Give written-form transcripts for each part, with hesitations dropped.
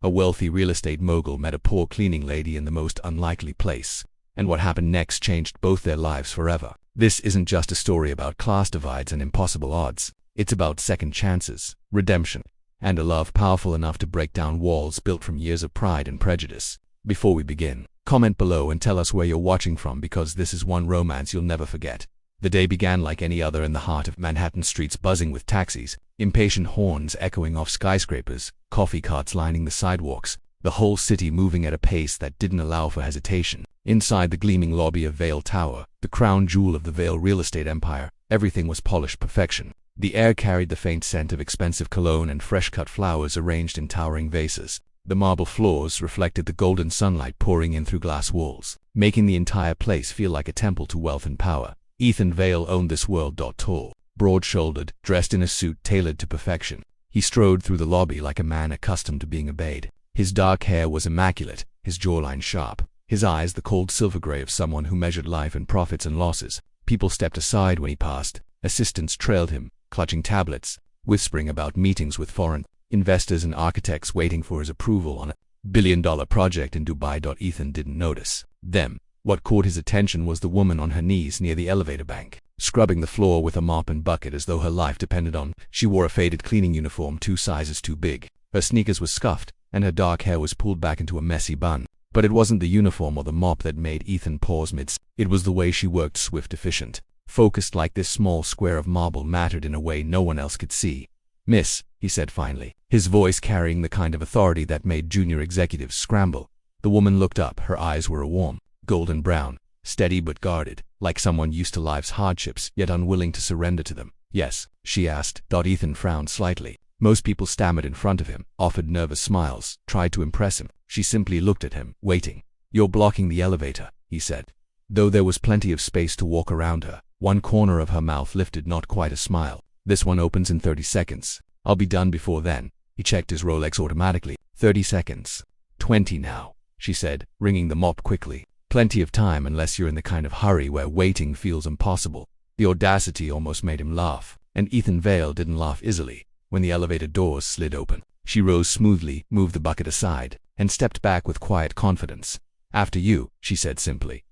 A wealthy real estate mogul met a poor cleaning lady in the most unlikely place, and what happened next changed both their lives forever. This isn't just a story about class divides and impossible odds. It's about second chances, redemption, and a love powerful enough to break down walls built from years of pride and prejudice. Before we begin, comment below and tell us where you're watching from, because this is one romance you'll never forget. The day began like any other in the heart of Manhattan, streets buzzing with taxis, impatient horns echoing off skyscrapers, coffee carts lining the sidewalks, the whole city moving at a pace that didn't allow for hesitation. Inside the gleaming lobby of Vail Tower, the crown jewel of the Vail real estate empire, everything was polished perfection. The air carried the faint scent of expensive cologne and fresh-cut flowers arranged in towering vases. The marble floors reflected the golden sunlight pouring in through glass walls, making the entire place feel like a temple to wealth and power. Ethan Vail owned this world. Tall, broad-shouldered, dressed in a suit tailored to perfection, he strode through the lobby like a man accustomed to being obeyed. His dark hair was immaculate, his jawline sharp, his eyes the cold silver gray of someone who measured life in profits and losses. People stepped aside when he passed. Assistants trailed him, clutching tablets, whispering about meetings with foreign investors and architects waiting for his approval on a billion-dollar project in Dubai. Ethan didn't notice them. What caught his attention was the woman on her knees near the elevator bank, scrubbing the floor with a mop and bucket as though her life depended on. She wore a faded cleaning uniform 2 sizes too big. Her sneakers were scuffed, and her dark hair was pulled back into a messy bun. But it wasn't the uniform or the mop that made Ethan pause mid. It was the way she worked, swift, efficient, focused, like this small square of marble mattered in a way no one else could see. "Miss," he said finally, his voice carrying the kind of authority that made junior executives scramble. The woman looked up. Her eyes were a warm golden brown, steady but guarded, like someone used to life's hardships yet unwilling to surrender to them. "Yes?" she asked. Ethan frowned slightly. Most people stammered in front of him, offered nervous smiles, tried to impress him. She simply looked at him, waiting. "You're blocking the elevator," he said. Though there was plenty of space to walk around her, one corner of her mouth lifted, not quite a smile. "This one opens in 30 seconds. I'll be done before then." He checked his Rolex automatically. 30 seconds. 20 now, she said, ringing the mop quickly. "Plenty of time unless you're in the kind of hurry where waiting feels impossible." The audacity almost made him laugh, and Ethan Vail didn't laugh easily. When the elevator doors slid open, she rose smoothly, moved the bucket aside, and stepped back with quiet confidence. "After you," she said simply.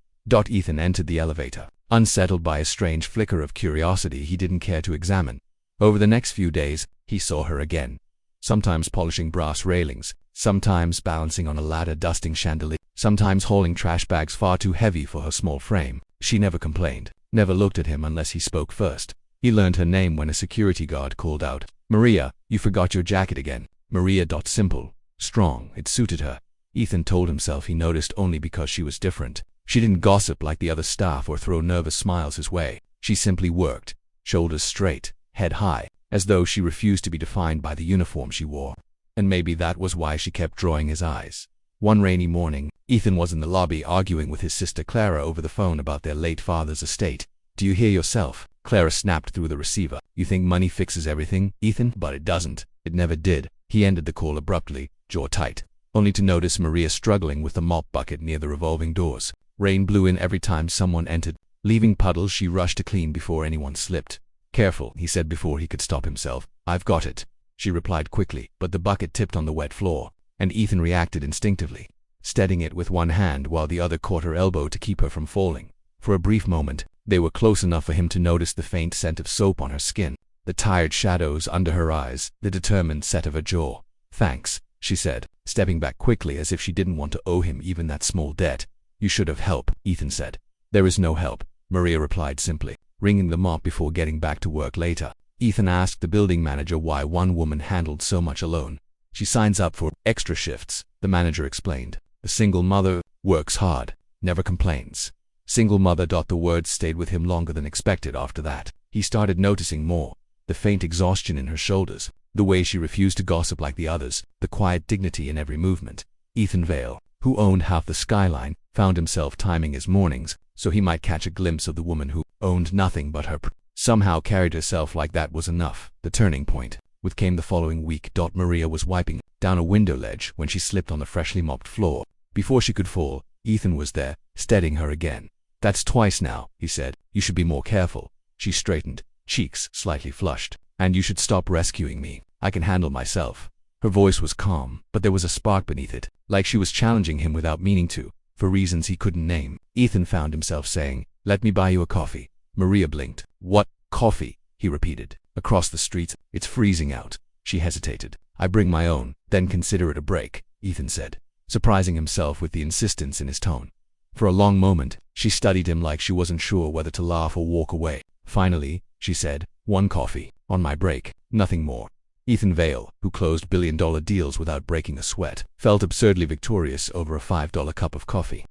Ethan entered the elevator, unsettled by a strange flicker of curiosity he didn't care to examine. Over the next few days, he saw her again, sometimes polishing brass railings, sometimes balancing on a ladder dusting chandelier, sometimes hauling trash bags far too heavy for her small frame. She never complained, never looked at him unless he spoke first. He learned her name when a security guard called out, "Maria, you forgot your jacket again." Maria. Simple, strong, it suited her. Ethan told himself he noticed only because she was different. She didn't gossip like the other staff or throw nervous smiles his way. She simply worked, shoulders straight, head high, as though she refused to be defined by the uniform she wore. And maybe that was why she kept drawing his eyes. One rainy morning, Ethan was in the lobby arguing with his sister Clara over the phone about their late father's estate. "Do you hear yourself?" Clara snapped through the receiver. "You think money fixes everything, Ethan? But it doesn't. It never did." He ended the call abruptly, jaw tight, only to notice Maria struggling with the mop bucket near the revolving doors. Rain blew in every time someone entered, leaving puddles she rushed to clean before anyone slipped. "Careful," he said before he could stop himself. "I've got it," she replied quickly, but the bucket tipped on the wet floor, and Ethan reacted instinctively, steadying it with one hand while the other caught her elbow to keep her from falling. For a brief moment, they were close enough for him to notice the faint scent of soap on her skin, the tired shadows under her eyes, the determined set of her jaw. "Thanks," she said, stepping back quickly as if she didn't want to owe him even that small debt. "You should have help," Ethan said. "There is no help," Maria replied simply, ringing the mop before getting back to work later. Ethan asked the building manager why one woman handled so much alone. "She signs up for extra shifts," the manager explained. "The single mother works hard, never complains." Single mother. The words stayed with him longer than expected after that. He started noticing more. The faint exhaustion in her shoulders, the way she refused to gossip like the others, the quiet dignity in every movement. Ethan Vail, who owned half the skyline, found himself timing his mornings so he might catch a glimpse of the woman who owned nothing but her somehow carried herself like that was enough. The turning point came the following week. Maria was wiping down a window ledge when she slipped on the freshly mopped floor. Before she could fall, Ethan was there, steadying her again. "That's twice now," he said. "You should be more careful." She straightened, cheeks slightly flushed. "And you should stop rescuing me. I can handle myself." Her voice was calm, but there was a spark beneath it, like she was challenging him without meaning to, for reasons he couldn't name. Ethan found himself saying, "Let me buy you a coffee." Maria blinked. "What? Coffee?" he repeated. "Across the street. It's freezing out." She hesitated. "I bring my own, then consider it a break," Ethan said, surprising himself with the insistence in his tone. For a long moment, she studied him like she wasn't sure whether to laugh or walk away. Finally, she said, "One coffee, on my break, nothing more." Ethan Vale, who closed billion-dollar deals without breaking a sweat, felt absurdly victorious over a $5 cup of coffee.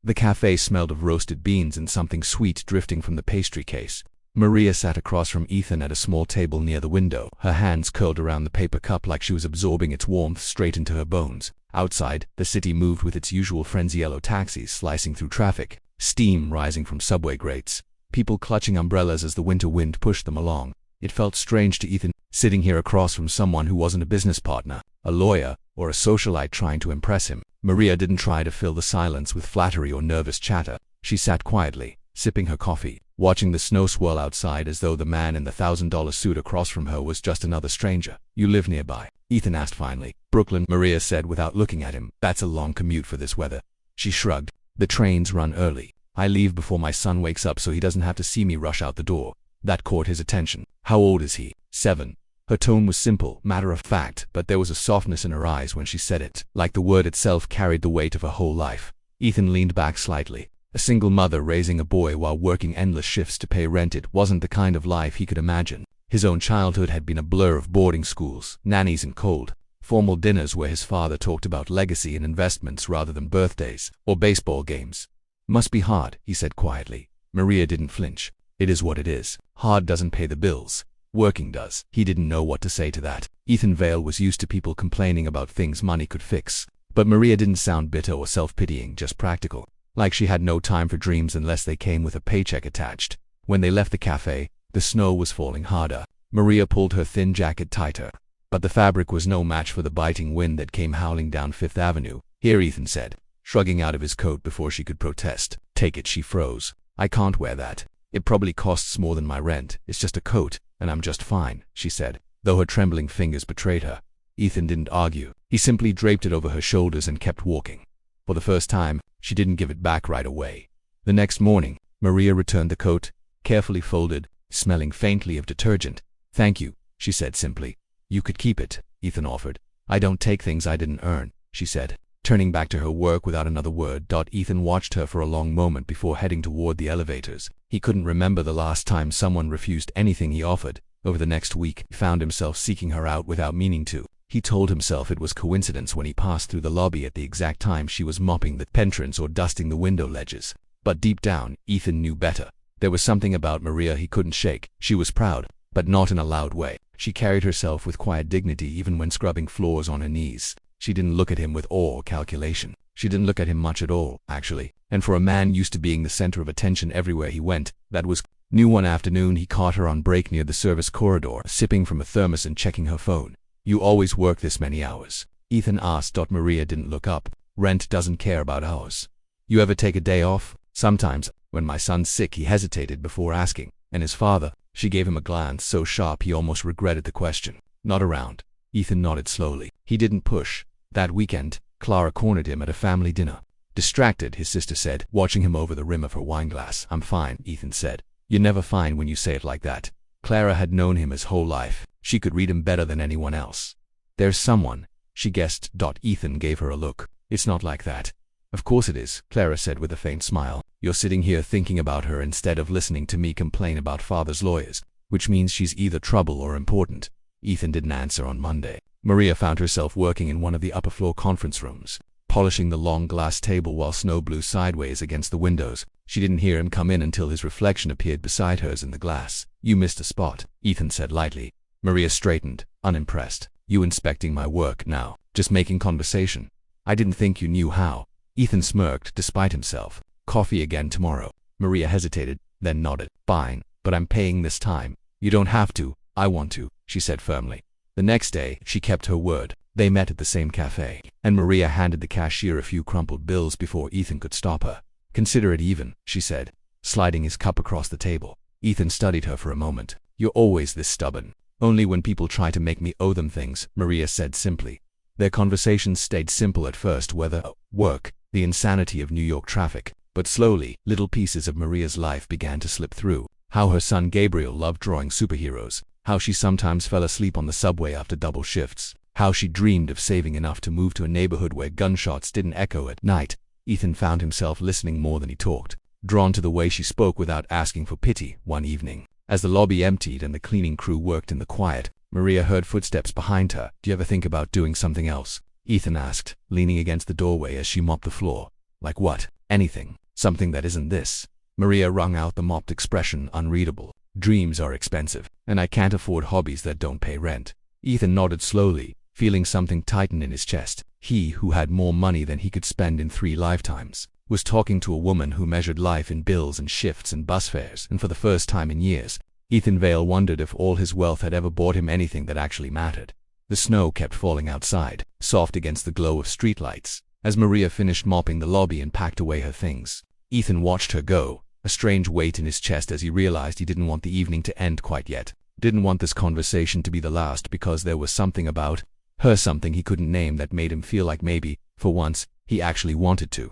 The cafe smelled of roasted beans and something sweet drifting from the pastry case. Maria sat across from Ethan at a small table near the window, her hands curled around the paper cup like she was absorbing its warmth straight into her bones. Outside, the city moved with its usual frenzy, yellow taxis slicing through traffic, steam rising from subway grates, people clutching umbrellas as the winter wind pushed them along. It felt strange to Ethan, sitting here across from someone who wasn't a business partner, a lawyer, or a socialite trying to impress him. Maria didn't try to fill the silence with flattery or nervous chatter. She sat quietly, sipping her coffee, watching the snow swirl outside as though the man in the $1,000 suit across from her was just another stranger. "You live nearby?" Ethan asked finally. "Brooklyn," Maria said without looking at him. "That's a long commute for this weather." She shrugged. "The trains run early. I leave before my son wakes up so he doesn't have to see me rush out the door." That caught his attention. "How old is he?" "7. Her tone was simple, matter-of-fact, but there was a softness in her eyes when she said it, like the word itself carried the weight of her whole life. Ethan leaned back slightly. A single mother raising a boy while working endless shifts to pay rent, it wasn't the kind of life he could imagine. His own childhood had been a blur of boarding schools, nannies and cold, formal dinners where his father talked about legacy and investments rather than birthdays or baseball games. "Must be hard," he said quietly. Maria didn't flinch. "It is what it is. Hard doesn't pay the bills. Working does." He didn't know what to say to that. Ethan Vale was used to people complaining about things money could fix. But Maria didn't sound bitter or self-pitying, just practical. Like she had no time for dreams unless they came with a paycheck attached. When they left the cafe, the snow was falling harder. Maria pulled her thin jacket tighter. But the fabric was no match for the biting wind that came howling down Fifth Avenue. "Here," Ethan said, shrugging out of his coat before she could protest. "Take it." She froze. "I can't wear that. It probably costs more than my rent. It's just a coat, and I'm just fine," she said, though her trembling fingers betrayed her. Ethan didn't argue. He simply draped it over her shoulders and kept walking. For the first time, she didn't give it back right away. The next morning, Maria returned the coat, carefully folded, smelling faintly of detergent. "Thank you," she said simply. "You could keep it," Ethan offered. "I don't take things I didn't earn," she said, turning back to her work without another word. Ethan watched her for a long moment before heading toward the elevators. He couldn't remember the last time someone refused anything he offered. Over the next week, he found himself seeking her out without meaning to. He told himself it was coincidence when he passed through the lobby at the exact time she was mopping the entrance or dusting the window ledges. But deep down, Ethan knew better. There was something about Maria he couldn't shake. She was proud, but not in a loud way. She carried herself with quiet dignity even when scrubbing floors on her knees. She didn't look at him with awe or calculation. She didn't look at him much at all, actually. And for a man used to being the center of attention everywhere he went, that was new. One afternoon he caught her on break near the service corridor, sipping from a thermos and checking her phone. "You always work this many hours?" Ethan asked. Maria didn't look up. "Rent doesn't care about hours." "You ever take a day off?" "Sometimes. When my son's sick." He hesitated before asking. "And his father?" She gave him a glance so sharp he almost regretted the question. "Not around." Ethan nodded slowly. He didn't push. That weekend, Clara cornered him at a family dinner. "Distracted," his sister said, watching him over the rim of her wineglass. "I'm fine," Ethan said. "You're never fine when you say it like that." Clara had known him his whole life. She could read him better than anyone else. "There's someone," she guessed. Ethan gave her a look. "It's not like that." "Of course it is," Clara said with a faint smile. "You're sitting here thinking about her instead of listening to me complain about father's lawyers, which means she's either trouble or important." Ethan didn't answer on Monday. Maria found herself working in one of the upper-floor conference rooms, polishing the long glass table while snow blew sideways against the windows. She didn't hear him come in until his reflection appeared beside hers in the glass. "You missed a spot," Ethan said lightly. Maria straightened, unimpressed. "You inspecting my work now?" "Just making conversation." "I didn't think you knew how." Ethan smirked despite himself. "Coffee again tomorrow?" Maria hesitated, then nodded. "Fine, but I'm paying this time." "You don't have to. I want to," she said firmly. The next day, she kept her word. They met at the same cafe, and Maria handed the cashier a few crumpled bills before Ethan could stop her. "Consider it even," she said, sliding his cup across the table. Ethan studied her for a moment. "You're always this stubborn." Only when people try to make me owe them things, Maria said simply. Their conversations stayed simple at first, weather, work, the insanity of New York traffic. But slowly, little pieces of Maria's life began to slip through. How her son Gabriel loved drawing superheroes. How she sometimes fell asleep on the subway after double shifts. How she dreamed of saving enough to move to a neighborhood where gunshots didn't echo at night. Ethan found himself listening more than he talked, drawn to the way she spoke without asking for pity. One evening, as the lobby emptied and the cleaning crew worked in the quiet, Maria heard footsteps behind her. "Do you ever think about doing something else?" Ethan asked, leaning against the doorway as she mopped the floor. "Like what?" "Anything. Something that isn't this." Maria wrung out the mopped expression, unreadable. "Dreams are expensive, and I can't afford hobbies that don't pay rent." Ethan nodded slowly, feeling something tighten in his chest. He, who had more money than he could spend in 3 lifetimes, was talking to a woman who measured life in bills and shifts and bus fares, and for the first time in years, Ethan Vale wondered if all his wealth had ever bought him anything that actually mattered. The snow kept falling outside, soft against the glow of streetlights. As Maria finished mopping the lobby and packed away her things, Ethan watched her go, a strange weight in his chest as he realized he didn't want the evening to end quite yet. Didn't want this conversation to be the last because there was something about her, something he couldn't name, that made him feel like maybe, for once, he actually wanted to.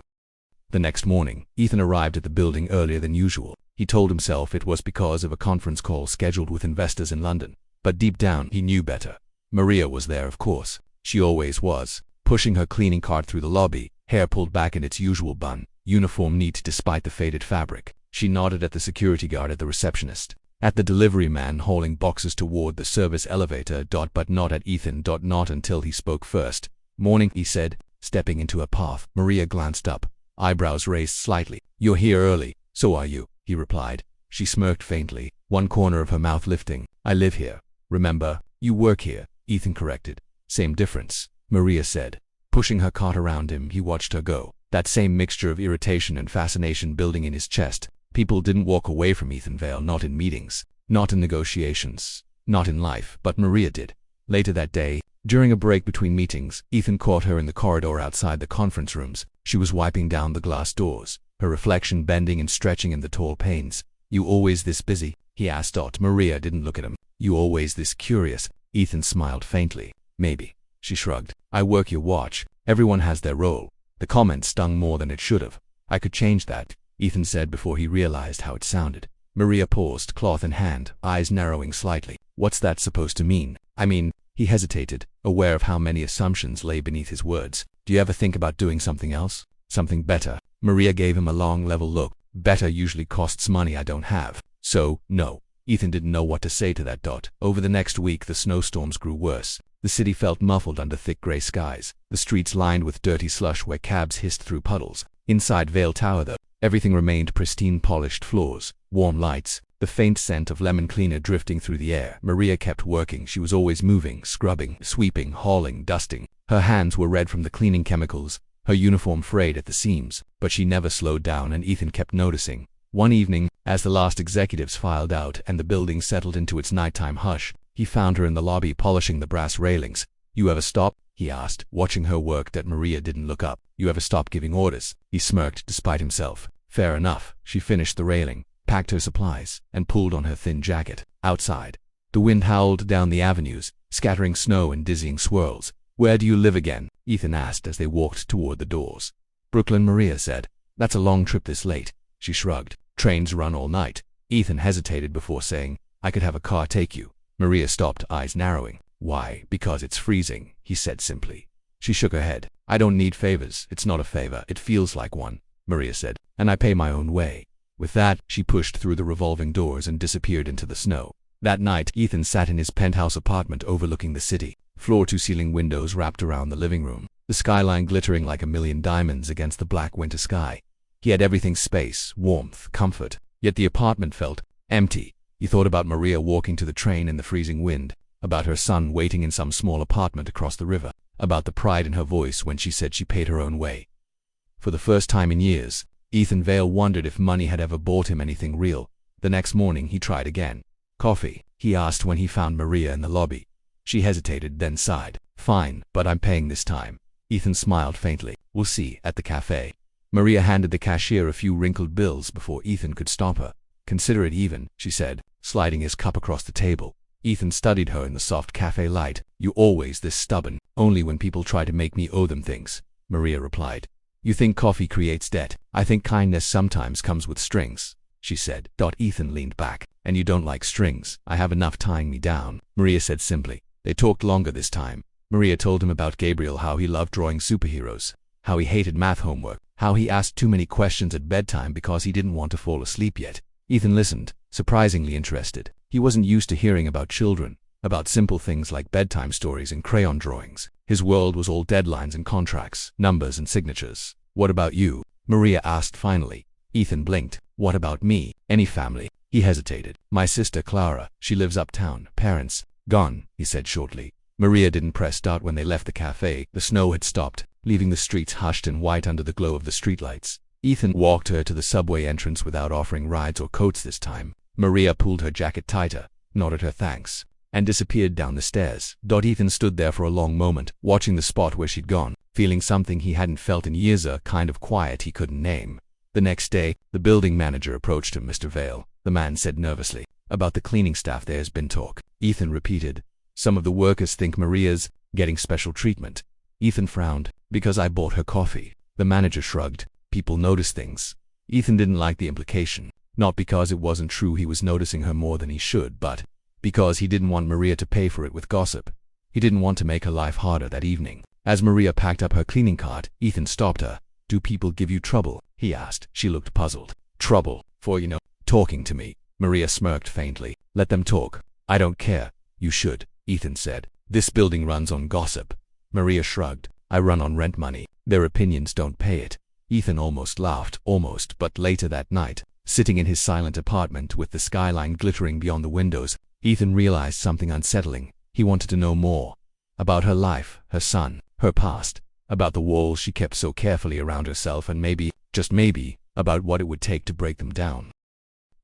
The next morning, Ethan arrived at the building earlier than usual. He told himself it was because of a conference call scheduled with investors in London, but deep down he knew better. Maria was there, of course. She always was, pushing her cleaning cart through the lobby, hair pulled back in its usual bun, uniform neat despite the faded fabric. She nodded at the security guard, at the receptionist, at the delivery man hauling boxes toward the service elevator, but not at Ethan. Not until he spoke first. "Morning," he said, stepping into her path. Maria glanced up, eyebrows raised slightly. "You're here early." "So are you," he replied. She smirked faintly, one corner of her mouth lifting. "I live here. Remember, you work here," Ethan corrected. "Same difference," Maria said. Pushing her cart around him, he watched her go, that same mixture of irritation and fascination building in his chest. People didn't walk away from Ethan Vale, not in meetings, not in negotiations, not in life, but Maria did. Later that day, during a break between meetings, Ethan caught her in the corridor outside the conference rooms. She was wiping down the glass doors, her reflection bending and stretching in the tall panes. "You always this busy?" he asked. Maria didn't look at him. "You always this curious?" Ethan smiled faintly. "Maybe." She shrugged. "I work your watch. Everyone has their role." The comment stung more than it should have. "I could change that," Ethan said before he realized how it sounded. Maria paused, cloth in hand, eyes narrowing slightly. "What's that supposed to mean?" "I mean," he hesitated, aware of how many assumptions lay beneath his words. "Do you ever think about doing something else? Something better?" Maria gave him a long, level look. "Better usually costs money I don't have. So, no." Ethan didn't know what to say to that. Over the next week, the snowstorms grew worse. The city felt muffled under thick gray skies, the streets lined with dirty slush where cabs hissed through puddles. Inside Vale Tower, though, everything remained pristine, polished floors, warm lights, the faint scent of lemon cleaner drifting through the air. Maria kept working. She was always moving, scrubbing, sweeping, hauling, dusting. Her hands were red from the cleaning chemicals, her uniform frayed at the seams, but she never slowed down, and Ethan kept noticing. One evening, as the last executives filed out and the building settled into its nighttime hush, he found her in the lobby polishing the brass railings. "You ever stop?" he asked, watching her work. That Maria didn't look up. "You ever stop giving orders?" He smirked despite himself. "Fair enough." She finished the railing, packed her supplies, and pulled on her thin jacket. Outside, the wind howled down the avenues, scattering snow in dizzying swirls. "Where do you live again?" Ethan asked as they walked toward the doors. "Brooklyn," Maria said. "That's a long trip this late." She shrugged. "Trains run all night." Ethan hesitated before saying, "I could have a car take you." Maria stopped, eyes narrowing. "Why?" "Because it's freezing," he said simply. She shook her head. "I don't need favors." "It's not a favor. It feels like one," Maria said. "And I pay my own way." With that, she pushed through the revolving doors and disappeared into the snow. That night, Ethan sat in his penthouse apartment overlooking the city. Floor-to-ceiling windows wrapped around the living room, the skyline glittering like a million diamonds against the black winter sky. He had everything: space, warmth, comfort. Yet the apartment felt empty. He thought about Maria walking to the train in the freezing wind, about her son waiting in some small apartment across the river, about the pride in her voice when she said she paid her own way. For the first time in years, Ethan Vale wondered if money had ever bought him anything real. The next morning he tried again. "Coffee?" he asked when he found Maria in the lobby. She hesitated, then sighed. "Fine, but I'm paying this time." Ethan smiled faintly. "We'll see at the cafe." Maria handed the cashier a few wrinkled bills before Ethan could stop her. "Consider it even," she said, sliding his cup across the table. Ethan studied her in the soft cafe light. "You always this stubborn. Only when people try to make me owe them things," Maria replied. "You think coffee creates debt. I think kindness sometimes comes with strings," she said. Ethan leaned back. "And you don't like strings. I have enough tying me down," Maria said simply. They talked longer this time. Maria told him about Gabriel, how he loved drawing superheroes, how he hated math homework, how he asked too many questions at bedtime because he didn't want to fall asleep yet. Ethan listened, surprisingly interested. He wasn't used to hearing about children, about simple things like bedtime stories and crayon drawings. His world was all deadlines and contracts, numbers and signatures. "What about you?" Maria asked finally. Ethan blinked. "What about me? Any family?" He hesitated. "My sister Clara. She lives uptown. Parents gone," he said shortly. Maria didn't press start when they left the cafe. The snow had stopped, leaving the streets hushed and white under the glow of the streetlights. Ethan walked her to the subway entrance without offering rides or coats this time. Maria pulled her jacket tighter, nodded her thanks, and disappeared down the stairs. Ethan stood there for a long moment, watching the spot where she'd gone, feeling something he hadn't felt in years, a kind of quiet he couldn't name. The next day, the building manager approached him. "Mr. Vale," the man said nervously, "about the cleaning staff there's been talk." Ethan repeated, "Some of the workers think Maria's getting special treatment." Ethan frowned. "Because I bought her coffee." The manager shrugged. "People notice things." Ethan didn't like the implication. Not because it wasn't true he was noticing her more than he should, but because he didn't want Maria to pay for it with gossip. He didn't want to make her life harder that evening. As Maria packed up her cleaning cart, Ethan stopped her. "Do people give you trouble?" he asked. She looked puzzled. "Trouble? For, talking to me?" Maria smirked faintly. "Let them talk. I don't care." "You should," Ethan said. "This building runs on gossip." Maria shrugged. "I run on rent money. Their opinions don't pay it." Ethan almost laughed, but later that night, sitting in his silent apartment with the skyline glittering beyond the windows, Ethan realized something unsettling. He wanted to know more. About her life, her son, her past, about the walls she kept so carefully around herself, and maybe, just maybe, about what it would take to break them down.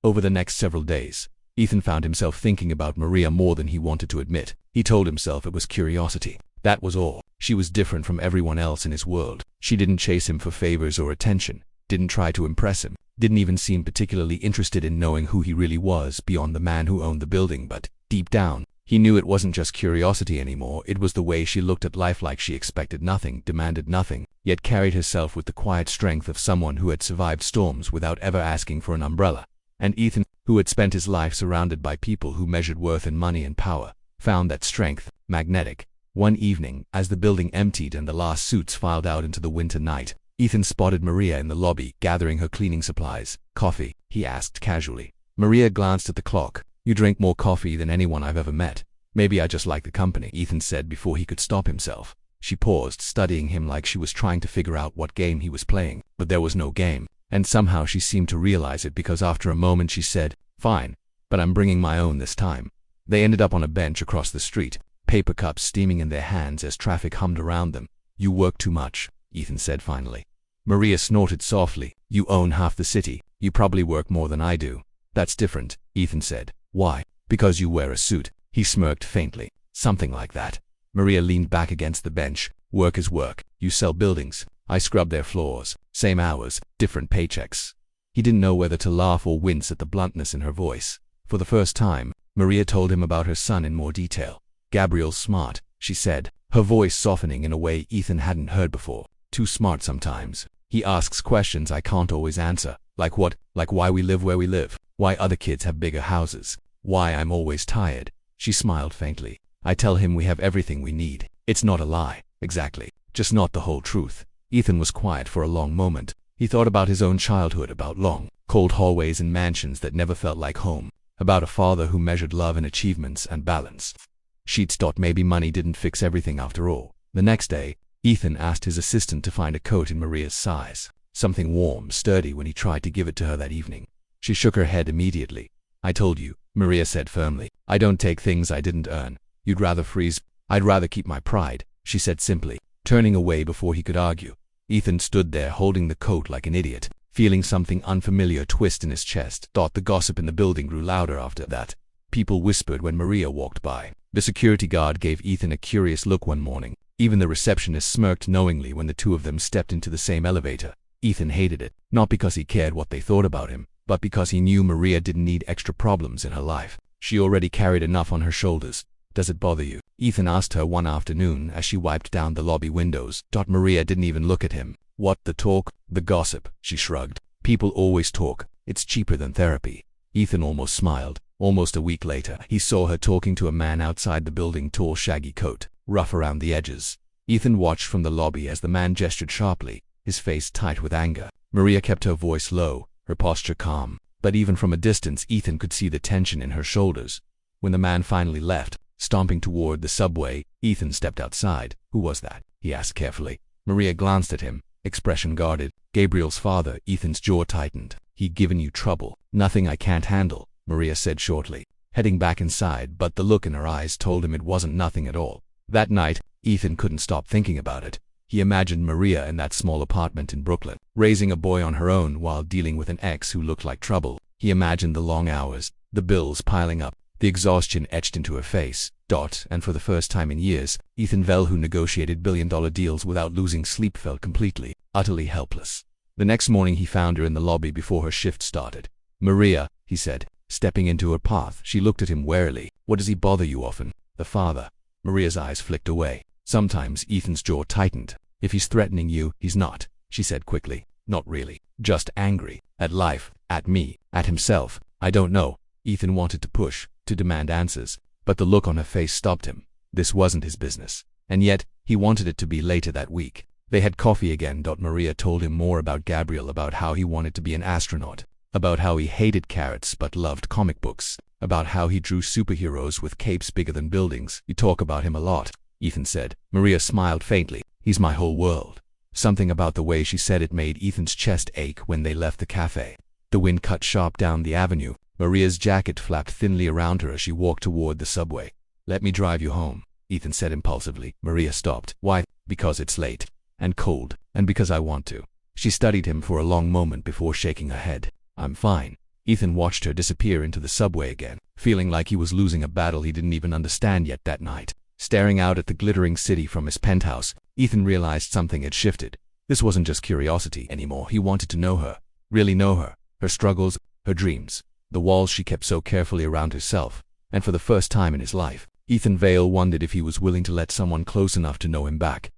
Over the next several days, Ethan found himself thinking about Maria more than he wanted to admit. He told himself it was curiosity. That was all. She was different from everyone else in his world. She didn't chase him for favors or attention, didn't try to impress him, didn't even seem particularly interested in knowing who he really was beyond the man who owned the building. But deep down, he knew it wasn't just curiosity anymore. It was the way she looked at life, like she expected nothing, demanded nothing, yet carried herself with the quiet strength of someone who had survived storms without ever asking for an umbrella. And Ethan, who had spent his life surrounded by people who measured worth in money and power, found that strength magnetic. One evening, as the building emptied and the last suits filed out into the winter night, Ethan spotted Maria in the lobby, gathering her cleaning supplies. "Coffee?" he asked casually. Maria glanced at the clock. "You drink more coffee than anyone I've ever met." "Maybe I just like the company," Ethan said before he could stop himself. She paused, studying him like she was trying to figure out what game he was playing. But there was no game, and somehow she seemed to realize it, because after a moment she said, "Fine, but I'm bringing my own this time." They ended up on a bench across the street, paper cups steaming in their hands as traffic hummed around them. "You work too much," Ethan said finally. Maria snorted softly. "You own half the city. You probably work more than I do." "That's different," Ethan said. "Why?" "Because you wear a suit." He smirked faintly. "Something like that." Maria leaned back against the bench. "Work is work. You sell buildings. I scrub their floors. Same hours, different paychecks." He didn't know whether to laugh or wince at the bluntness in her voice. For the first time, Maria told him about her son in more detail. "Gabriel's smart," she said, her voice softening in a way Ethan hadn't heard before. "Too smart sometimes. He asks questions I can't always answer. Like what? Like why we live where we live, why other kids have bigger houses, why I'm always tired." She smiled faintly. "I tell him we have everything we need. It's not a lie, exactly, just not the whole truth." Ethan was quiet for a long moment. He thought about his own childhood, about long, cold hallways and mansions that never felt like home, about a father who measured love in achievements and balance. She'd thought maybe money didn't fix everything after all. The next day, Ethan asked his assistant to find a coat in Maria's size, something warm, sturdy, when he tried to give it to her that evening. She shook her head immediately. "I told you," Maria said firmly. "I don't take things I didn't earn. You'd rather freeze." "I'd rather keep my pride," she said simply, turning away before he could argue. Ethan stood there holding the coat like an idiot, feeling something unfamiliar twist in his chest. The gossip in the building grew louder after that. People whispered when Maria walked by. The security guard gave Ethan a curious look one morning. Even the receptionist smirked knowingly when the two of them stepped into the same elevator. Ethan hated it, not because he cared what they thought about him, but because he knew Maria didn't need extra problems in her life. She already carried enough on her shoulders. Does it bother you? Ethan asked her one afternoon as she wiped down the lobby windows. Maria didn't even look at him. What, the talk? The gossip? She shrugged. People always talk. It's cheaper than therapy. Ethan almost smiled. Almost a week later, he saw her talking to a man outside the building, tall, shaggy coat, rough around the edges. Ethan watched from the lobby as the man gestured sharply, his face tight with anger. Maria kept her voice low, her posture calm, but even from a distance Ethan could see the tension in her shoulders. When the man finally left, stomping toward the subway, Ethan stepped outside. Who was that? He asked carefully. Maria glanced at him, expression guarded. Gabriel's father. Ethan's jaw tightened. He'd given you trouble. Nothing I can't handle, Maria said shortly, heading back inside, but the look in her eyes told him it wasn't nothing at all. That night, Ethan couldn't stop thinking about it. He imagined Maria in that small apartment in Brooklyn, raising a boy on her own while dealing with an ex who looked like trouble. He imagined the long hours, the bills piling up, the exhaustion etched into her face. And for the first time in years, Ethan Vell, who negotiated billion-dollar deals without losing sleep, felt completely, utterly helpless. The next morning he found her in the lobby before her shift started. Maria, he said, stepping into her path. She looked at him warily. What does he bother you often? The father. Maria's eyes flicked away. Sometimes. Ethan's jaw tightened. If he's threatening you, he's not, she said quickly. Not really. Just angry. At life. At me. At himself. I don't know. Ethan wanted to push, to demand answers, but the look on her face stopped him. This wasn't his business. And yet, he wanted it to be later that week. They had coffee again. Maria told him more about Gabriel, about how he wanted to be an astronaut, about how he hated carrots but loved comic books, about how he drew superheroes with capes bigger than buildings. You talk about him a lot, Ethan said. Maria smiled faintly. He's my whole world. Something about the way she said it made Ethan's chest ache. When they left the cafe, the wind cut sharp down the avenue. Maria's jacket flapped thinly around her as she walked toward the subway. Let me drive you home, Ethan said impulsively. Maria stopped. Why? Because it's late. And cold. And because I want to. She studied him for a long moment before shaking her head. I'm fine. Ethan watched her disappear into the subway again, feeling like he was losing a battle he didn't even understand yet that night. Staring out at the glittering city from his penthouse, Ethan realized something had shifted. This wasn't just curiosity anymore. He wanted to know her. Really know her. Her struggles, her dreams. The walls she kept so carefully around herself. And for the first time in his life, Ethan Vale wondered if he was willing to let someone close enough to know him back.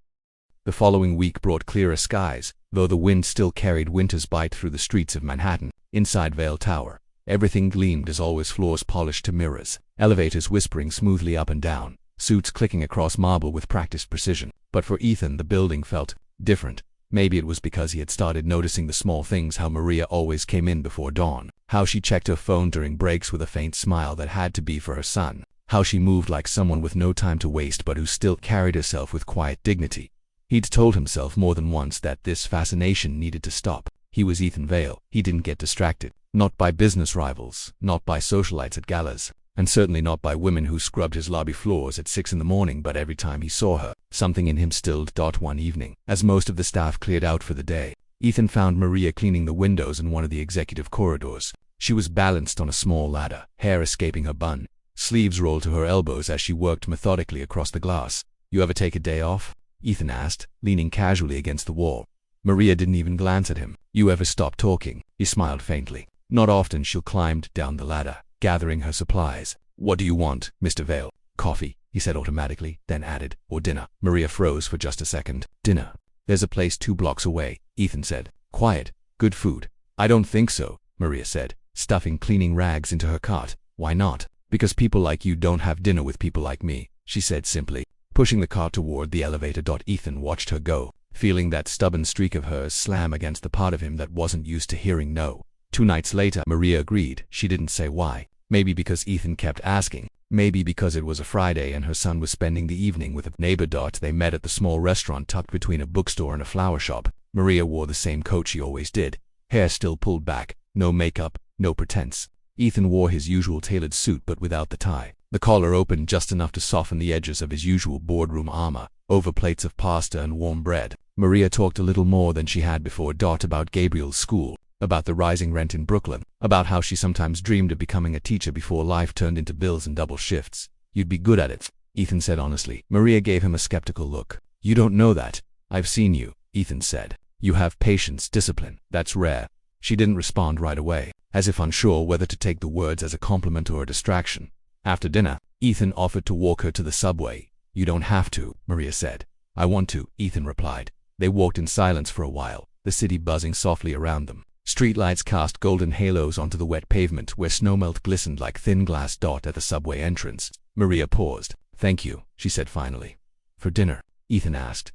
The following week brought clearer skies, though the wind still carried winter's bite through the streets of Manhattan. Inside Vale Tower, everything gleamed as always, floors polished to mirrors, elevators whispering smoothly up and down, suits clicking across marble with practiced precision. But for Ethan, the building felt different. Maybe it was because he had started noticing the small things, how Maria always came in before dawn, how she checked her phone during breaks with a faint smile that had to be for her son, how she moved like someone with no time to waste but who still carried herself with quiet dignity. He'd told himself more than once that this fascination needed to stop. He was Ethan Vale. He didn't get distracted. Not by business rivals, not by socialites at galas, and certainly not by women who scrubbed his lobby floors at 6 in the morning, but every time he saw her, something in him stilled. One evening, as most of the staff cleared out for the day, Ethan found Maria cleaning the windows in one of the executive corridors. She was balanced on a small ladder, hair escaping her bun, sleeves rolled to her elbows as she worked methodically across the glass. You ever take a day off? Ethan asked, leaning casually against the wall. Maria didn't even glance at him. You ever stop talking? He smiled faintly. Not often. She climbed down the ladder, gathering her supplies. What do you want, Mr. Vale? Coffee, he said automatically, then added, or dinner. Maria froze for just a second. Dinner. There's a place 2 blocks away, Ethan said. Quiet. Good food. I don't think so, Maria said, stuffing cleaning rags into her cart. Why not? Because people like you don't have dinner with people like me, she said simply, pushing the cart toward the elevator. Ethan watched her go, feeling that stubborn streak of hers slam against the part of him that wasn't used to hearing no. 2 nights later, Maria agreed. She didn't say why. Maybe because Ethan kept asking. Maybe because it was a Friday and her son was spending the evening with a neighbor. They met at the small restaurant tucked between a bookstore and a flower shop. Maria wore the same coat she always did, hair still pulled back, no makeup, no pretense. Ethan wore his usual tailored suit but without the tie. The collar opened just enough to soften the edges of his usual boardroom armor, over plates of pasta and warm bread. Maria talked a little more than she had before. About Gabriel's school, about the rising rent in Brooklyn, about how she sometimes dreamed of becoming a teacher before life turned into bills and double shifts. You'd be good at it, Ethan said honestly. Maria gave him a skeptical look. You don't know that. I've seen you, Ethan said. You have patience, discipline. That's rare. She didn't respond right away. as if unsure whether to take the words as a compliment or a distraction. After dinner, Ethan offered to walk her to the subway. "You don't have to," Maria said. "I want to," Ethan replied. They walked in silence for a while, the city buzzing softly around them. Streetlights cast golden halos onto the wet pavement where snowmelt glistened like thin glass dot at the subway entrance. Maria paused. "Thank you," she said finally. "For dinner?" Ethan asked.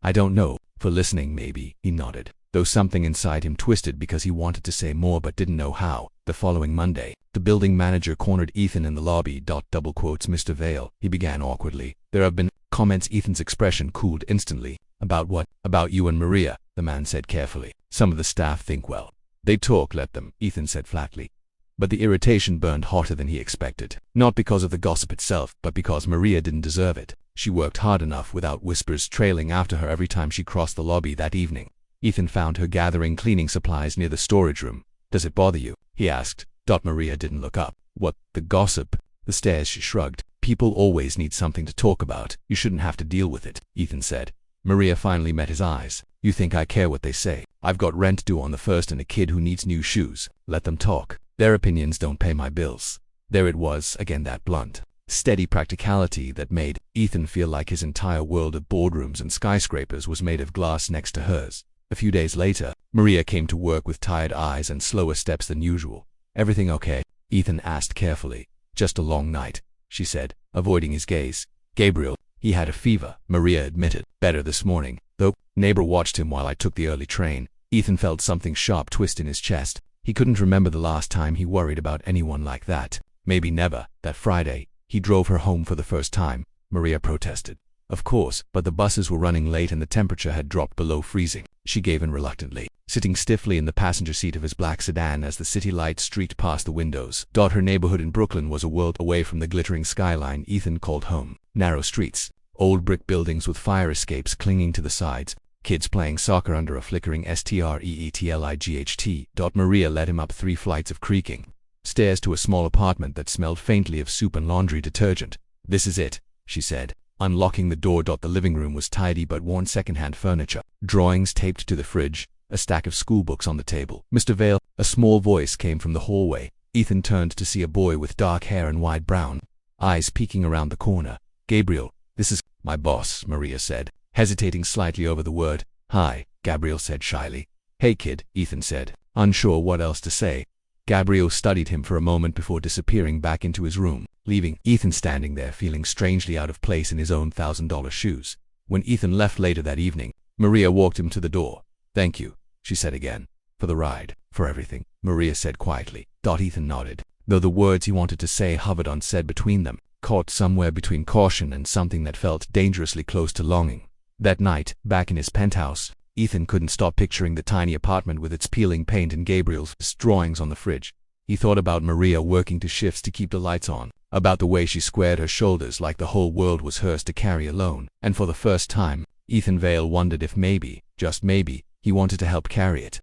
"I don't know. For listening, maybe," he nodded, though something inside him twisted because he wanted to say more but didn't know how. The following Monday, the building manager cornered Ethan in the lobby. Double quotes, "Mr. Vale," he began awkwardly. "There have been comments." Ethan's expression cooled instantly. "About what?" "About you and Maria," the man said carefully. "Some of the staff think well. They talk, let them," Ethan said flatly. But the irritation burned hotter than he expected. Not because of the gossip itself, but because Maria didn't deserve it. She worked hard enough without whispers trailing after her every time she crossed the lobby that evening. Ethan found her gathering cleaning supplies near the storage room. "Does it bother you?" he asked. Maria didn't look up. "What, the gossip?" The stares, she shrugged. "People always need something to talk about. You shouldn't have to deal with it," Ethan said. Maria finally met his eyes. "You think I care what they say? I've got rent due on the 1st and a kid who needs new shoes. Let them talk. Their opinions don't pay my bills." There it was, again, that blunt, steady practicality that made Ethan feel like his entire world of boardrooms and skyscrapers was made of glass next to hers. A few days later, Maria came to work with tired eyes and slower steps than usual. "Everything okay?" Ethan asked carefully. "Just a long night," she said, avoiding his gaze. "Gabriel, he had a fever," Maria admitted. "Better this morning, though." "Neighbor watched him while I took the early train." Ethan felt something sharp twist in his chest. He couldn't remember the last time he worried about anyone like that. Maybe never. That Friday, he drove her home for the first time. Maria protested. "Of course, but the buses were running late and the temperature had dropped below freezing." She gave in reluctantly, sitting stiffly in the passenger seat of his black sedan as the city lights streaked past the windows. Her neighborhood in Brooklyn was a world away from the glittering skyline Ethan called home. Narrow streets, old brick buildings with fire escapes clinging to the sides, kids playing soccer under a flickering streetlight. Maria led him up 3 flights of creaking stairs to a small apartment that smelled faintly of soup and laundry detergent. "This is it," she said, unlocking the door. The living room was tidy but worn secondhand furniture, drawings taped to the fridge, a stack of schoolbooks on the table. "Mr. Vale," a small voice came from the hallway. Ethan turned to see a boy with dark hair and wide brown eyes peeking around the corner. "Gabriel, this is my boss," Maria said, hesitating slightly over the word. "Hi," Gabriel said shyly. "Hey kid," Ethan said, unsure what else to say. Gabriel studied him for a moment before disappearing back into his room, leaving Ethan standing there feeling strangely out of place in his own $1,000 shoes. When Ethan left later that evening, Maria walked him to the door. "Thank you," she said again. "For the ride, for everything," Maria said quietly. Ethan nodded, though the words he wanted to say hovered unsaid between them, caught somewhere between caution and something that felt dangerously close to longing. That night, back in his penthouse, Ethan couldn't stop picturing the tiny apartment with its peeling paint and Gabriel's drawings on the fridge. He thought about Maria working 2 shifts to keep the lights on, about the way she squared her shoulders like the whole world was hers to carry alone, and for the first time, Ethan Vale wondered if maybe, just maybe, he wanted to help carry it.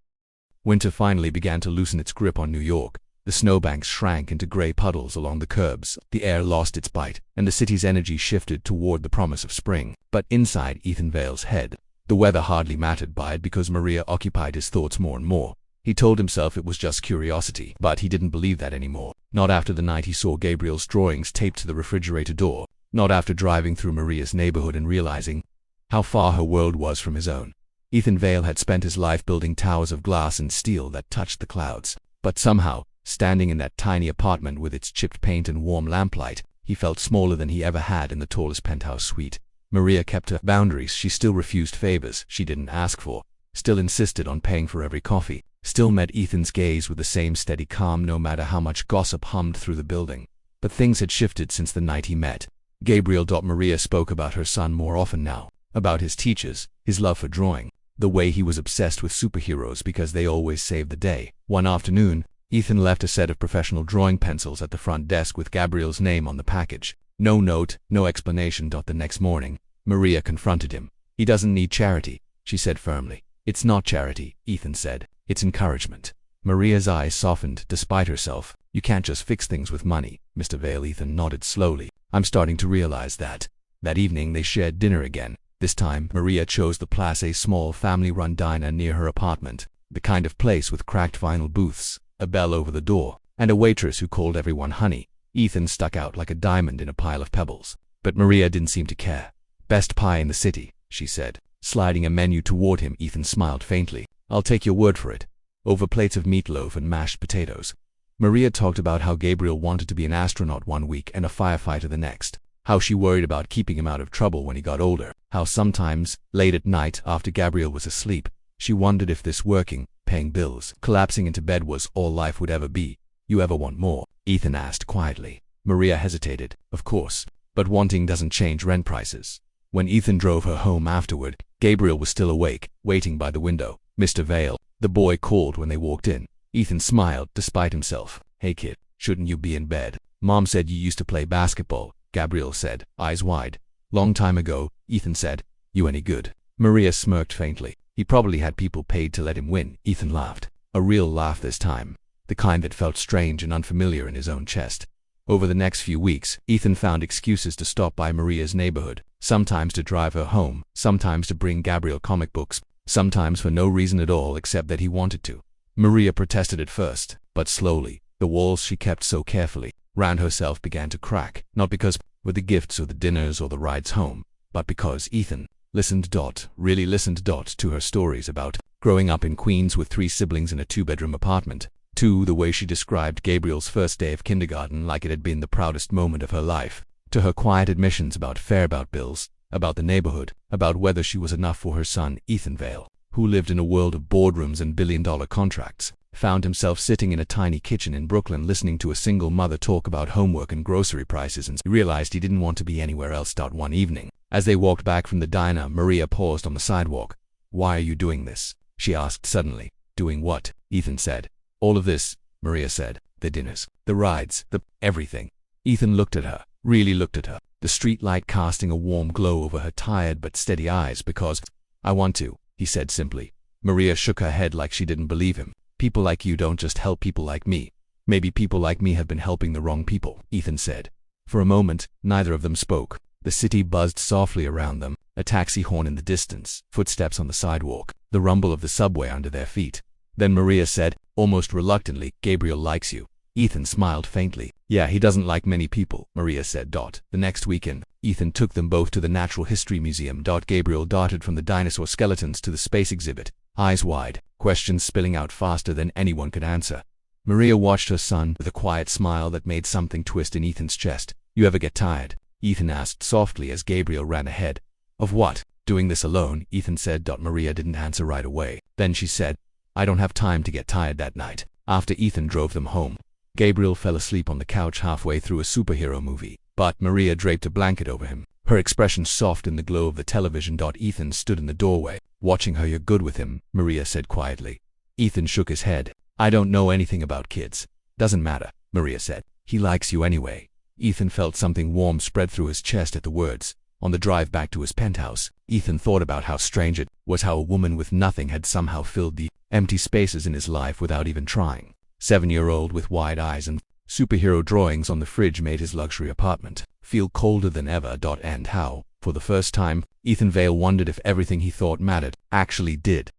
Winter finally began to loosen its grip on New York. The snowbanks shrank into gray puddles along the curbs, the air lost its bite, and the city's energy shifted toward the promise of spring. But inside Ethan Vale's head, the weather hardly mattered by it because Maria occupied his thoughts more and more. He told himself it was just curiosity, but he didn't believe that anymore. Not after the night he saw Gabriel's drawings taped to the refrigerator door, not after driving through Maria's neighborhood and realizing how far her world was from his own. Ethan Vale had spent his life building towers of glass and steel that touched the clouds, but somehow, standing in that tiny apartment with its chipped paint and warm lamplight, he felt smaller than he ever had in the tallest penthouse suite. Maria kept her boundaries. She still refused favors she didn't ask for, still insisted on paying for every coffee, still met Ethan's gaze with the same steady calm no matter how much gossip hummed through the building. But things had shifted since the night he met Gabriel. Maria spoke about her son more often now, about his teachers, his love for drawing, the way he was obsessed with superheroes because they always saved the day. One afternoon, Ethan left a set of professional drawing pencils at the front desk with Gabriel's name on the package. No note, no explanation. The next morning, Maria confronted him. "He doesn't need charity," she said firmly. "It's not charity," Ethan said. "It's encouragement." Maria's eyes softened despite herself. "You can't just fix things with money, Mr. Vale." Ethan nodded slowly. "I'm starting to realize that." That evening they shared dinner again. This time, Maria chose the Place, a small family-run diner near her apartment, the kind of place with cracked vinyl booths, a bell over the door, and a waitress who called everyone honey. Ethan stuck out like a diamond in a pile of pebbles. But Maria didn't seem to care. "Best pie in the city," she said. Sliding a menu toward him, Ethan smiled faintly. "I'll take your word for it." Over plates of meatloaf and mashed potatoes. Maria talked about how Gabriel wanted to be an astronaut one week and a firefighter the next. How she worried about keeping him out of trouble when he got older. How sometimes, late at night after Gabriel was asleep, she wondered if this working, paying bills, collapsing into bed was all life would ever be. "You ever want more?" Ethan asked quietly. Maria hesitated. "Of course. But wanting doesn't change rent prices." When Ethan drove her home afterward, Gabriel was still awake, waiting by the window. "Mr. Vale," the boy called when they walked in. Ethan smiled, despite himself. "Hey kid, shouldn't you be in bed? Mom said you used to play basketball," Gabriel said, eyes wide. "Long time ago," Ethan said. "You any good?" Maria smirked faintly. "He probably had people paid to let him win." Ethan laughed. A real laugh this time. The kind that felt strange and unfamiliar in his own chest. Over the next few weeks, Ethan found excuses to stop by Maria's neighborhood, sometimes to drive her home, sometimes to bring Gabriel comic books, sometimes for no reason at all except that he wanted to. Maria protested at first, but slowly, the walls she kept so carefully round herself began to crack, not because with the gifts or the dinners or the rides home, but because Ethan really listened to her stories about growing up in Queens with 3 siblings in a 2-bedroom apartment. To the way she described Gabriel's first day of kindergarten like it had been the proudest moment of her life. To her quiet admissions about fare, about bills, about the neighborhood, about whether she was enough for her son, Ethan Vale, who lived in a world of boardrooms and billion-dollar contracts, found himself sitting in a tiny kitchen in Brooklyn listening to a single mother talk about homework and grocery prices, and realized he didn't want to be anywhere else. One evening, as they walked back from the diner, Maria paused on the sidewalk. "Why are you doing this?" she asked suddenly. "Doing what?" Ethan said. "All of this," Maria said. "The dinners, the rides, everything." Ethan looked at her, really looked at her, the street light casting a warm glow over her tired but steady eyes. "Because I want to," he said simply. Maria shook her head like she didn't believe him. "People like you don't just help people like me. Maybe people like me have been helping the wrong people," Ethan said. For a moment, neither of them spoke. The city buzzed softly around them, a taxi horn in the distance, footsteps on the sidewalk, the rumble of the subway under their feet. Then Maria said, almost reluctantly, "Gabriel likes you." Ethan smiled faintly. "Yeah, he doesn't like many people," Maria said. The next weekend, Ethan took them both to the Natural History Museum. Gabriel darted from the dinosaur skeletons to the space exhibit, eyes wide, questions spilling out faster than anyone could answer. Maria watched her son with a quiet smile that made something twist in Ethan's chest. "You ever get tired?" Ethan asked softly as Gabriel ran ahead. "Of what?" "Doing this alone," Ethan said. Maria didn't answer right away. Then she said, "I don't have time to get tired." That night, after Ethan drove them home, Gabriel fell asleep on the couch halfway through a superhero movie, but Maria draped a blanket over him, her expression soft in the glow of the television. Ethan stood in the doorway, watching her. "You're good with him," Maria said quietly. Ethan shook his head. "I don't know anything about kids." "Doesn't matter," Maria said. "He likes you anyway." Ethan felt something warm spread through his chest at the words. On the drive back to his penthouse, Ethan thought about how strange it was how a woman with nothing had somehow filled the empty spaces in his life without even trying. 7-year-old with wide eyes and superhero drawings on the fridge made his luxury apartment feel colder than ever. And how, for the first time, Ethan Vale wondered if everything he thought mattered actually did.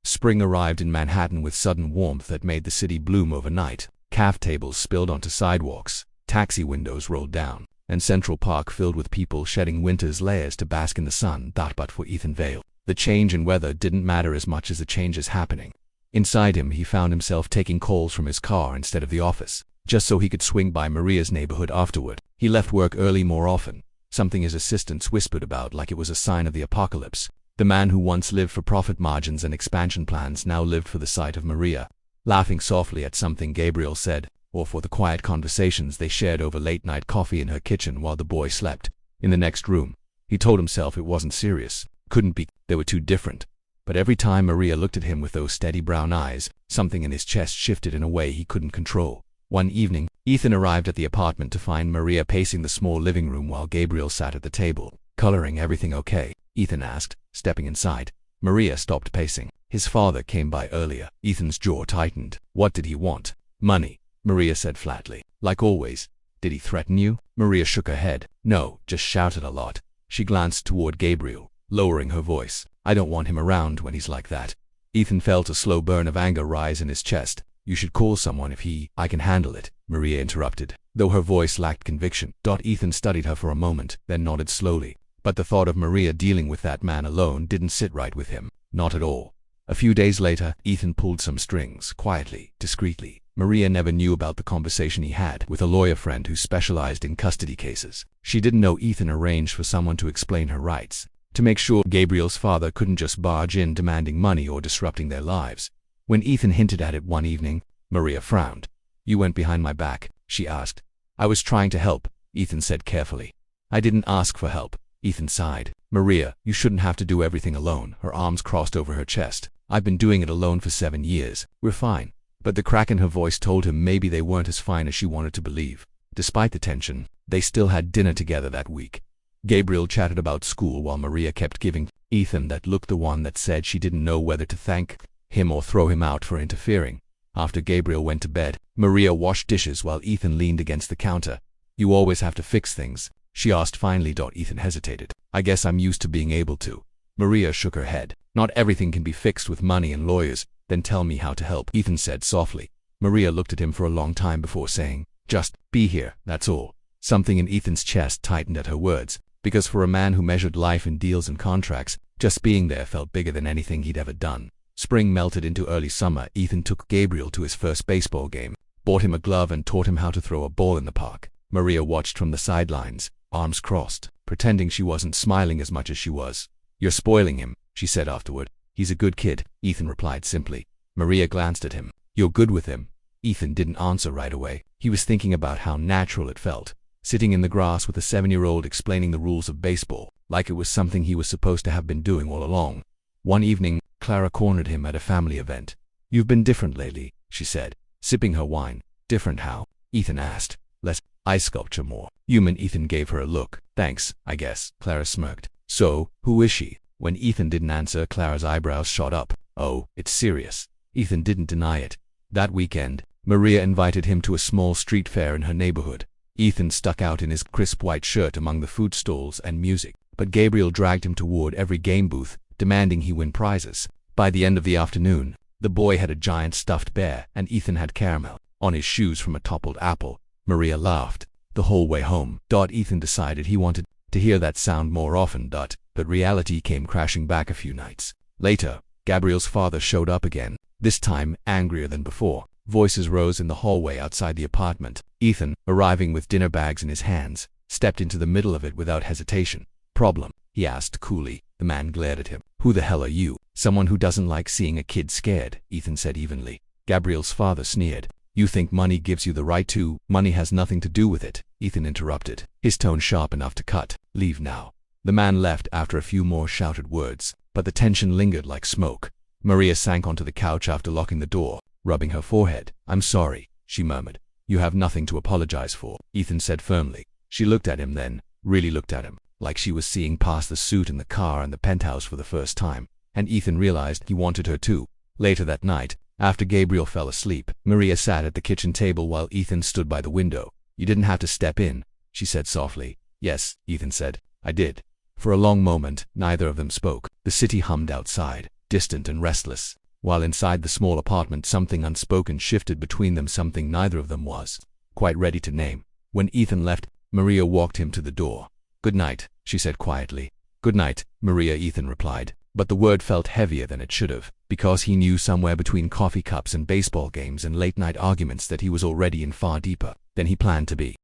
Spring arrived in Manhattan with sudden warmth that made the city bloom overnight. Caf tables spilled onto sidewalks, taxi windows rolled down, and Central Park filled with people shedding winter's layers to bask in the sun. But for Ethan Vale, the change in weather didn't matter as much as the changes happening. Inside him, he found himself taking calls from his car instead of the office, just so he could swing by Maria's neighborhood afterward. He left work early more often, something his assistants whispered about like it was a sign of the apocalypse. The man who once lived for profit margins and expansion plans now lived for the sight of Maria, laughing softly at something Gabriel said, or for the quiet conversations they shared over late-night coffee in her kitchen while the boy slept. In the next room, he told himself it wasn't serious, couldn't be, they were too different. But every time Maria looked at him with those steady brown eyes, something in his chest shifted in a way he couldn't control. One evening, Ethan arrived at the apartment to find Maria pacing the small living room while Gabriel sat at the table. "Coloring everything okay?" Ethan asked, stepping inside. Maria stopped pacing. "His father came by earlier." Ethan's jaw tightened. "What did he want?" "Money," Maria said flatly. "Like always." "Did he threaten you?" Maria shook her head. "No, just shouted a lot." She glanced toward Gabriel, lowering her voice. "I don't want him around when he's like that." Ethan felt a slow burn of anger rise in his chest. You should call someone if I can handle it, Maria interrupted, though her voice lacked conviction. Ethan studied her for a moment, then nodded slowly. But the thought of Maria dealing with that man alone didn't sit right with him. Not at all. A few days later, Ethan pulled some strings, quietly, discreetly. Maria never knew about the conversation he had with a lawyer friend who specialized in custody cases. She didn't know Ethan arranged for someone to explain her rights, to make sure Gabriel's father couldn't just barge in demanding money or disrupting their lives. When Ethan hinted at it one evening, Maria frowned. "You went behind my back?" she asked. "I was trying to help," Ethan said carefully. "I didn't ask for help," Ethan sighed. "Maria, you shouldn't have to do everything alone." Her arms crossed over her chest. "I've been doing it alone for 7 years. We're fine." But the crack in her voice told him maybe they weren't as fine as she wanted to believe. Despite the tension, they still had dinner together that week. Gabriel chatted about school while Maria kept giving Ethan that look, the one that said she didn't know whether to thank him or throw him out for interfering. After Gabriel went to bed, Maria washed dishes while Ethan leaned against the counter. "You always have to fix things?" she asked finally. Ethan hesitated. "I guess I'm used to being able to." Maria shook her head. "Not everything can be fixed with money and lawyers." "Then tell me how to help," Ethan said softly. Maria looked at him for a long time before saying, "Just be here, that's all." Something in Ethan's chest tightened at her words, because for a man who measured life in deals and contracts, just being there felt bigger than anything he'd ever done. Spring melted into early summer. Ethan took Gabriel to his first baseball game, bought him a glove and taught him how to throw a ball in the park. Maria watched from the sidelines, arms crossed, pretending she wasn't smiling as much as she was. "You're spoiling him," she said afterward. "He's a good kid," Ethan replied simply. Maria glanced at him. "You're good with him?" Ethan didn't answer right away. He was thinking about how natural it felt, sitting in the grass with a 7-year-old explaining the rules of baseball, like it was something he was supposed to have been doing all along. One evening, Clara cornered him at a family event. "You've been different lately," she said, sipping her wine. "Different how?" Ethan asked. "Less ice sculpture, more human." Ethan gave her a look. "Thanks, I guess," Clara smirked. "So, who is she?" When Ethan didn't answer, Clara's eyebrows shot up. "Oh, it's serious." Ethan didn't deny it. That weekend, Maria invited him to a small street fair in her neighborhood. Ethan stuck out in his crisp white shirt among the food stalls and music, but Gabriel dragged him toward every game booth, demanding he win prizes. By the end of the afternoon, the boy had a giant stuffed bear, and Ethan had caramel on his shoes from a toppled apple. Maria laughed the whole way home. Ethan decided he wanted to hear that sound more often. But reality came crashing back a few nights later. Gabriel's father showed up again, this time angrier than before. Voices rose in the hallway outside the apartment. Ethan, arriving with dinner bags in his hands, stepped into the middle of it without hesitation. "Problem?" he asked coolly. The man glared at him. "Who the hell are you?" "Someone who doesn't like seeing a kid scared," Ethan said evenly. Gabriel's father sneered. "You think money gives you the right to?" "Money has nothing to do with it," Ethan interrupted, his tone sharp enough to cut. "Leave now." The man left after a few more shouted words, but the tension lingered like smoke. Maria sank onto the couch after locking the door, rubbing her forehead. "I'm sorry," she murmured. "You have nothing to apologize for," Ethan said firmly. She looked at him then, really looked at him, like she was seeing past the suit and the car and the penthouse for the first time, and Ethan realized he wanted her too. Later that night, after Gabriel fell asleep, Maria sat at the kitchen table while Ethan stood by the window. "You didn't have to step in," she said softly. "Yes," Ethan said, "I did." For a long moment, neither of them spoke. The city hummed outside, distant and restless, while inside the small apartment something unspoken shifted between them, something neither of them was quite ready to name. When Ethan left, Maria walked him to the door. "Good night," she said quietly. "Good night, Maria," Ethan replied, but the word felt heavier than it should have, because he knew somewhere between coffee cups and baseball games and late-night arguments that he was already in far deeper than he planned to be.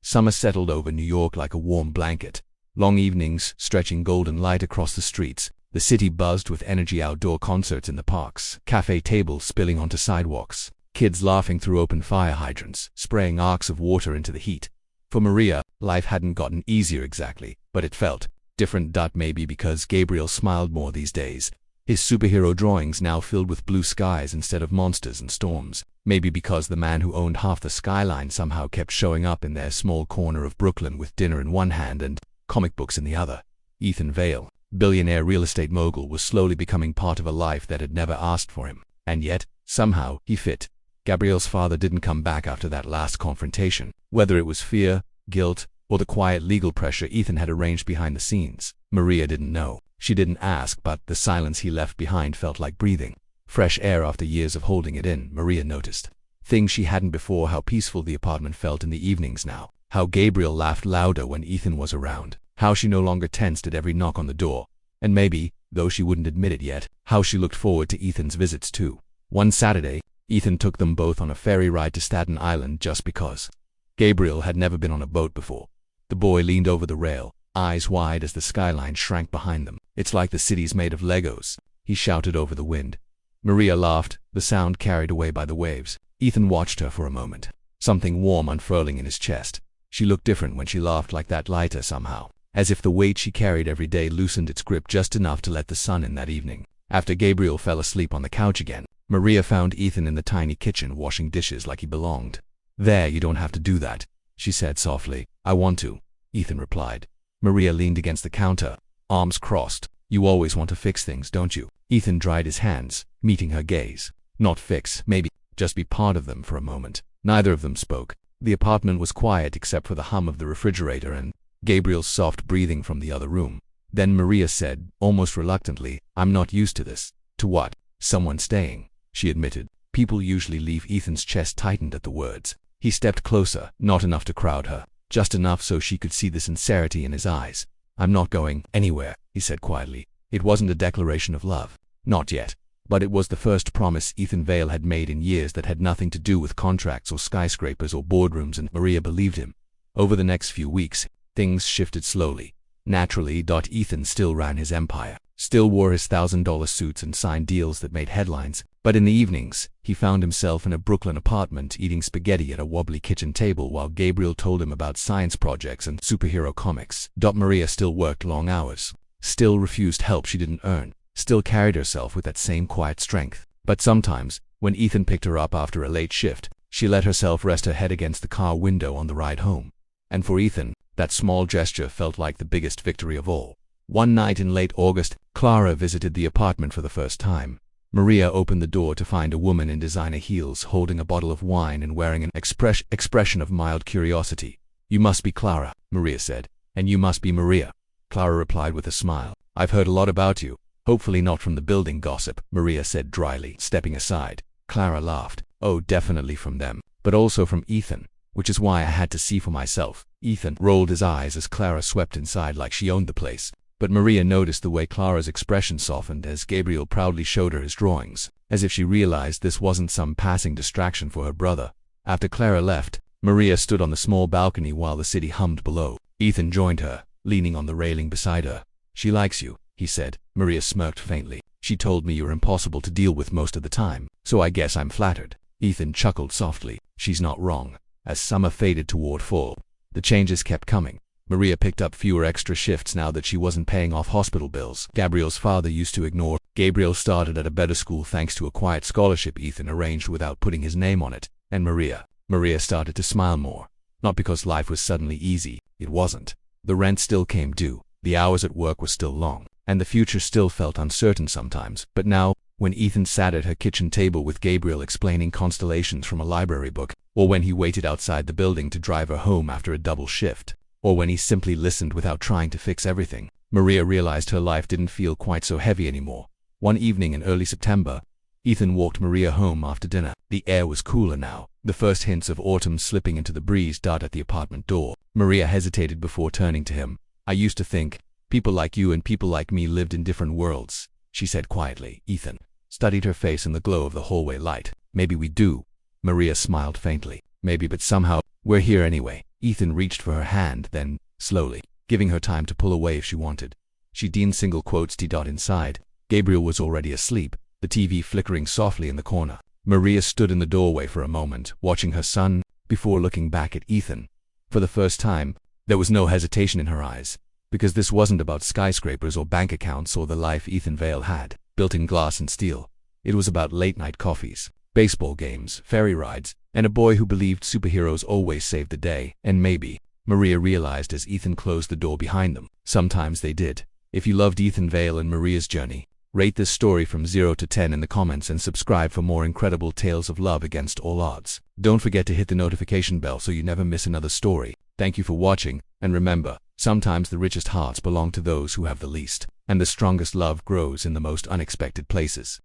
Summer settled over New York like a warm blanket. Long evenings, stretching golden light across the streets. The city buzzed with energy, outdoor concerts in the parks, cafe tables spilling onto sidewalks, kids laughing through open fire hydrants, spraying arcs of water into the heat. For Maria, life hadn't gotten easier exactly, but it felt different. Maybe because Gabriel smiled more these days, his superhero drawings now filled with blue skies instead of monsters and storms. Maybe because the man who owned half the skyline somehow kept showing up in their small corner of Brooklyn with dinner in one hand and comic books in the other. Ethan Vale, billionaire real estate mogul, was slowly becoming part of a life that had never asked for him, and yet, somehow, he fit. Gabriel's father didn't come back after that last confrontation. Whether it was fear, guilt, or the quiet legal pressure Ethan had arranged behind the scenes, Maria didn't know. She didn't ask, but the silence he left behind felt like breathing. fresh air after years of holding it in, Maria noticed. Things she hadn't before: how peaceful the apartment felt in the evenings now, how Gabriel laughed louder when Ethan was around, how she no longer tensed at every knock on the door, and maybe, though she wouldn't admit it yet, how she looked forward to Ethan's visits too. One Saturday, Ethan took them both on a ferry ride to Staten Island just because. Gabriel had never been on a boat before. The boy leaned over the rail, eyes wide as the skyline shrank behind them. "It's like the city's made of Legos," he shouted over the wind. Maria laughed, the sound carried away by the waves. Ethan watched her for a moment, something warm unfurling in his chest. She looked different when she laughed like that, lighter somehow, as if the weight she carried every day loosened its grip just enough to let the sun in that evening. After Gabriel fell asleep on the couch again, Maria found Ethan in the tiny kitchen washing dishes like he belonged. "There, you don't have to do that," she said softly. "I want to," Ethan replied. Maria leaned against the counter, arms crossed. "You always want to fix things, don't you?" Ethan dried his hands, meeting her gaze. "Not fix, maybe. Just be part of them for a moment." Neither of them spoke. The apartment was quiet except for the hum of the refrigerator and Gabriel's soft breathing from the other room. Then Maria said, almost reluctantly, "I'm not used to this." "To what?" "Someone staying," she admitted. People usually leave. Ethan's chest tightened at the words. He stepped closer, not enough to crowd her, just enough so she could see the sincerity in his eyes. "I'm not going anywhere," he said quietly. It wasn't a declaration of love. Not yet. But it was the first promise Ethan Vale had made in years that had nothing to do with contracts or skyscrapers or boardrooms, and Maria believed him. Over the next few weeks, things shifted slowly. Naturally, Ethan still ran his empire, still wore his $1,000 suits and signed deals that made headlines, but in the evenings, he found himself in a Brooklyn apartment eating spaghetti at a wobbly kitchen table while Gabriel told him about science projects and superhero comics. Maria still worked long hours, still refused help she didn't earn, still carried herself with that same quiet strength. But sometimes, when Ethan picked her up after a late shift, she let herself rest her head against the car window on the ride home. And for Ethan, that small gesture felt like the biggest victory of all. One night in late August, Clara visited the apartment for the first time. Maria opened the door to find a woman in designer heels holding a bottle of wine and wearing an expression of mild curiosity. "You must be Clara," Maria said. "And you must be Maria," Clara replied with a smile. "I've heard a lot about you. Hopefully not from the building gossip," Maria said dryly, stepping aside. Clara laughed. "Oh, definitely from them, but also from Ethan, which is why I had to see for myself." Ethan rolled his eyes as Clara swept inside like she owned the place. But Maria noticed the way Clara's expression softened as Gabriel proudly showed her his drawings, as if she realized this wasn't some passing distraction for her brother. After Clara left, Maria stood on the small balcony while the city hummed below. Ethan joined her, leaning on the railing beside her. "She likes you," he said. Maria smirked faintly. "She told me you're impossible to deal with most of the time, so I guess I'm flattered." Ethan chuckled softly. "She's not wrong." As summer faded toward fall, the changes kept coming. Maria picked up fewer extra shifts now that she wasn't paying off hospital bills Gabriel's father used to ignore. Gabriel started at a better school thanks to a quiet scholarship Ethan arranged without putting his name on it. And Maria started to smile more. Not because life was suddenly easy. It wasn't. The rent still came due. The hours at work were still long. And the future still felt uncertain sometimes. But now, when Ethan sat at her kitchen table with Gabriel explaining constellations from a library book, or when he waited outside the building to drive her home after a double shift, or when he simply listened without trying to fix everything, Maria realized her life didn't feel quite so heavy anymore. One evening in early September, Ethan walked Maria home after dinner. The air was cooler now, the first hints of autumn slipping into the breeze. At the apartment door, Maria hesitated before turning to him. "I used to think people like you and people like me lived in different worlds," she said quietly. Ethan studied her face in the glow of the hallway light. "Maybe we do." Maria smiled faintly. "Maybe, but somehow, we're here anyway." Ethan reached for her hand, then, slowly, giving her time to pull away if she wanted. She deaned single quotes. Inside, Gabriel was already asleep, the TV flickering softly in the corner. Maria stood in the doorway for a moment, watching her son, before looking back at Ethan. For the first time, there was no hesitation in her eyes, because this wasn't about skyscrapers or bank accounts or the life Ethan Vale had, built in glass and steel. It was about late-night coffees, baseball games, ferry rides, and a boy who believed superheroes always saved the day. And maybe, Maria realized as Ethan closed the door behind them, sometimes they did. If you loved Ethan Vale and Maria's journey, rate this story from 0 to 10 in the comments and subscribe for more incredible tales of love against all odds. Don't forget to hit the notification bell so you never miss another story. Thank you for watching, and remember, sometimes the richest hearts belong to those who have the least, and the strongest love grows in the most unexpected places.